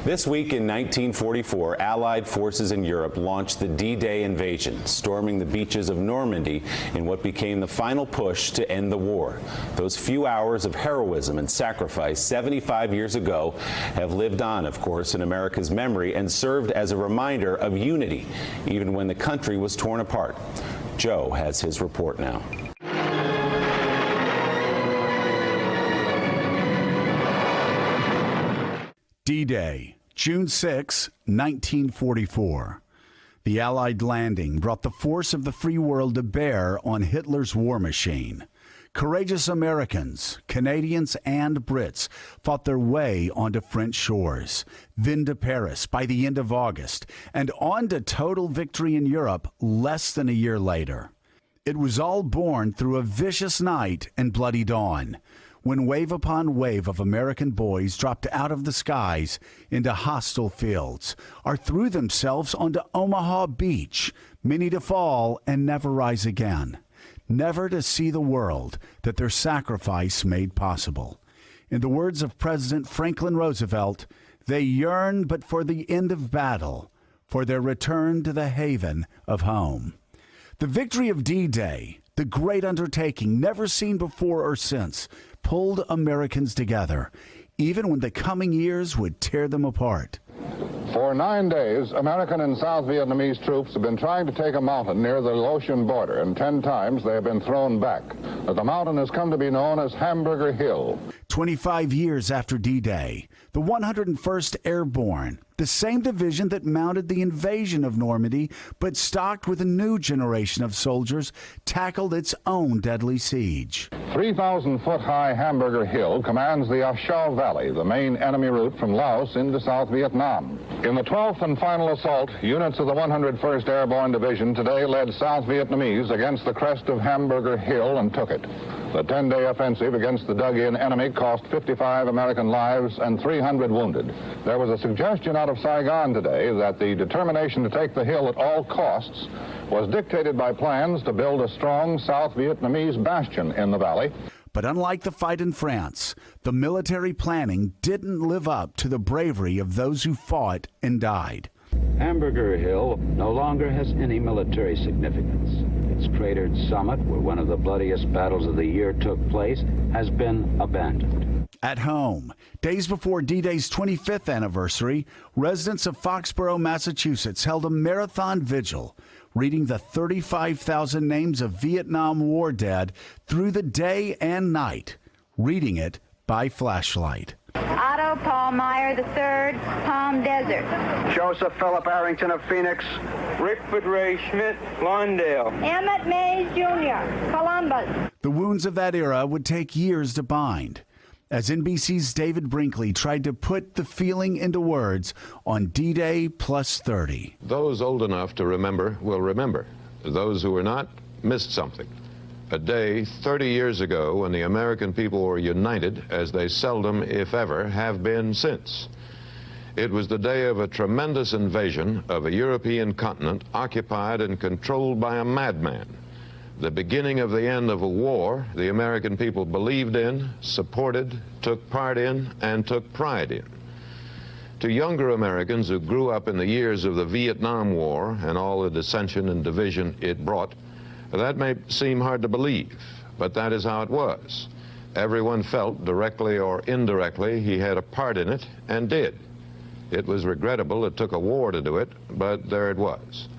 This week in 1944, Allied forces in Europe launched the D-Day invasion, storming the beaches of Normandy in what became the final push to end the war. Those few hours of heroism and sacrifice 75 years ago have lived on, of course, in America's memory and served as a reminder of unity, even when the country was torn apart. Joe has his report now. D-Day, June 6, 1944. The Allied landing brought the force of the free world to bear on Hitler's war machine. Courageous Americans, Canadians, and Brits fought their way onto French shores, then to Paris by the end of August, and on to total victory in Europe less than a year later. It was all born through a vicious night and bloody dawn, when wave upon wave of American boys dropped out of the skies into hostile fields, or threw themselves onto Omaha Beach, many to fall and never rise again, never to see the world that their sacrifice made possible. In the words of President Franklin Roosevelt, they yearn but for the end of battle, for their return to the haven of home. The victory of D-Day, the great undertaking never seen before or since, pulled Americans together, even when the coming years would tear them apart. For 9 days, American and South Vietnamese troops have been trying to take a mountain near the Laotian border, and 10 times they have been thrown back. The mountain has come to be known as Hamburger Hill. 25 years after D-Day, the 101st Airborne, the same division that mounted the invasion of Normandy, but stocked with a new generation of soldiers, tackled its own deadly siege. 3,000-foot-high Hamburger Hill commands the A Shau Valley, the main enemy route from Laos into South Vietnam. In the 12th and final assault, units of the 101st Airborne Division today led South Vietnamese against the crest of Hamburger Hill and took it. The 10-day offensive against the dug-in enemy cost 55 American lives and 300 wounded. There was a suggestion out of Saigon today that the determination to take the hill at all costs was dictated by plans to build a strong South Vietnamese bastion in the valley. But unlike the fight in France, the military planning didn't live up to the bravery of those who fought and died. Hamburger Hill no longer has any military significance. Its cratered summit, where one of the bloodiest battles of the year took place, has been abandoned. At home, days before D-Day's 25th anniversary, residents of Foxborough, Massachusetts held a marathon vigil, reading the 35,000 names of Vietnam War dead through the day and night, reading it by flashlight. Otto Paul Meyer III, Palm Desert. Joseph Philip Arrington of Phoenix. Rickford Ray Schmidt, Lawndale. Emmett Mays Jr., Columbus. The wounds of that era would take years to bind, as NBC's David Brinkley tried to put the feeling into words on D-Day plus 30. Those old enough to remember will remember. Those who were not missed something. A day 30 years ago when the American people were united as they seldom, if ever, have been since. It was the day of a tremendous invasion of a European continent occupied and controlled by a madman. The beginning of the end of a war the American people believed in, supported, took part in, and took pride in. To younger Americans who grew up in the years of the Vietnam War and all the dissension and division it brought, that may seem hard to believe, but that is how it was. Everyone felt, directly or indirectly, he had a part in it, and did. It was regrettable it took a war to do it, but there it was.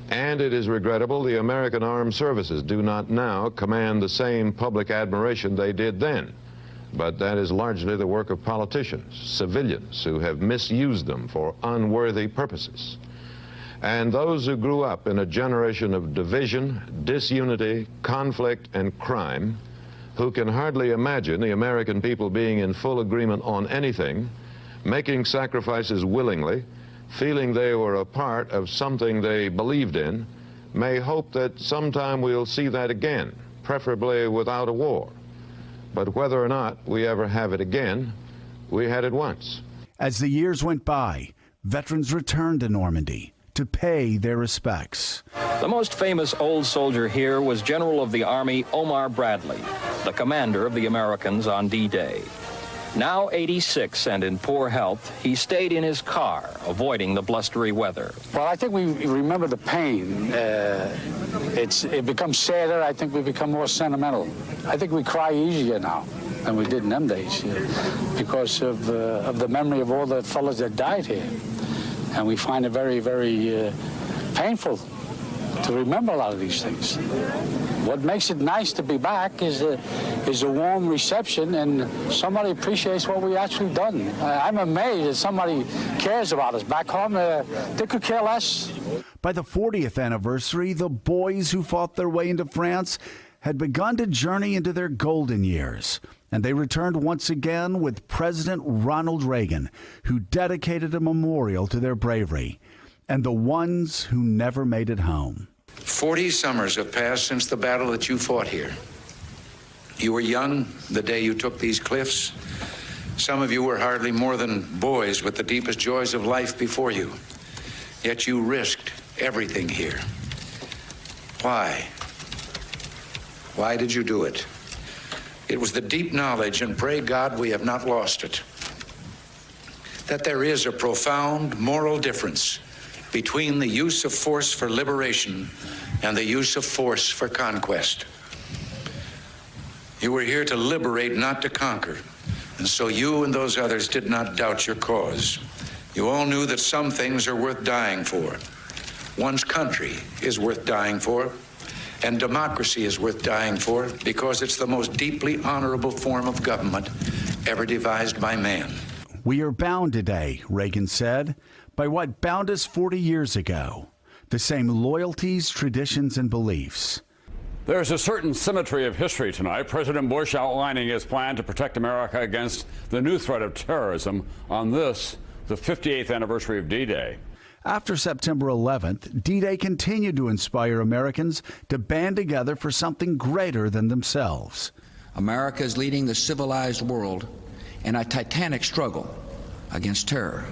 And it is regrettable the American Armed Services do not now command the same public admiration they did then. But that is largely the work of politicians, civilians, who have misused them for unworthy purposes. And those who grew up in a generation of division, disunity, conflict, and crime, who can hardly imagine the American people being in full agreement on anything, making sacrifices willingly, feeling they were a part of something they believed in, may hope that sometime we'll see that again, preferably without a war. But whether or not we ever have it again, we had it once. As the years went by, veterans returned to Normandy to pay their respects. The most famous old soldier here was General of the Army Omar Bradley, the commander of the Americans on D-Day. Now 86 and in poor health, he stayed in his car, avoiding the blustery weather. Well, I think we remember the pain. It becomes sadder. I think we become more sentimental. I think we cry easier now than we did in them days because of the memory of all the fellas that died here. And we find it very, very painful to remember a lot of these things. What makes it nice to be back is a warm reception, and somebody appreciates what we actually done. I'm amazed that somebody cares about us. Back home, they could care less. By the 40th anniversary, the boys who fought their way into France had begun to journey into their golden years, and they returned once again with President Ronald Reagan, who dedicated a memorial to their bravery and the ones who never made it home. 40 summers have passed since the battle that you fought here. You were young the day you took these cliffs. Some of you were hardly more than boys with the deepest joys of life before you. Yet you risked everything here. Why? Why did you do it? It was the deep knowledge, and pray God we have not lost it, that there is a profound moral difference between the use of force for liberation and the use of force for conquest. You were here to liberate, not to conquer. And so you and those others did not doubt your cause. You all knew that some things are worth dying for. One's country is worth dying for, and democracy is worth dying for because it's the most deeply honorable form of government ever devised by man. We are bound today, Reagan said, by what bound us 40 years ago, the same loyalties, traditions, and beliefs. There's a certain symmetry of history tonight. President Bush outlining his plan to protect America against the new threat of terrorism on this, the 58th anniversary of D-Day. After September 11th, D-Day continued to inspire Americans to band together for something greater than themselves. America is leading the civilized world in a titanic struggle against terror.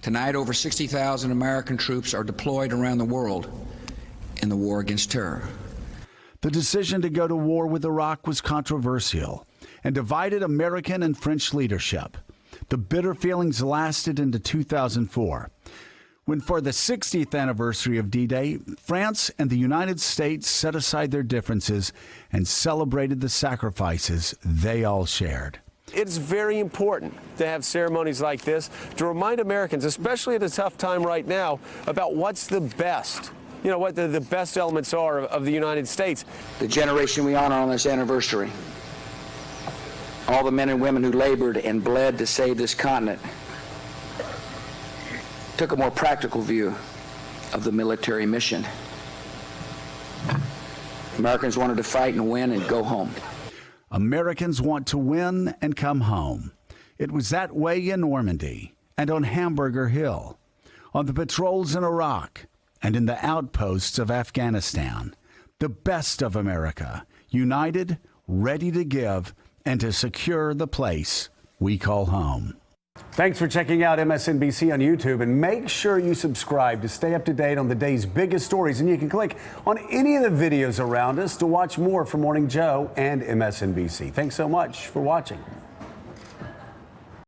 Tonight, over 60,000 American troops are deployed around the world in the war against terror. The decision to go to war with Iraq was controversial and divided American and French leadership. The bitter feelings lasted into 2004, when for the 60th anniversary of D-Day, France and the United States set aside their differences and celebrated the sacrifices they all shared. It's very important to have ceremonies like this to remind Americans, especially at a tough time right now, about what's the best, what the best elements are of the United States. The generation we honor on this anniversary, all the men and women who labored and bled to save this continent, took a more practical view of the military mission. Americans wanted to fight and win and go home. Americans want to win and come home. It was that way in Normandy and on Hamburger Hill, on the patrols in Iraq, and in the outposts of Afghanistan. The best of America, united, ready to give, and to secure the place we call home. Thanks for checking out MSNBC on YouTube, and make sure you subscribe to stay up to date on the day's biggest stories. And you can click on any of the videos around us to watch more from Morning Joe and MSNBC. Thanks so much for watching.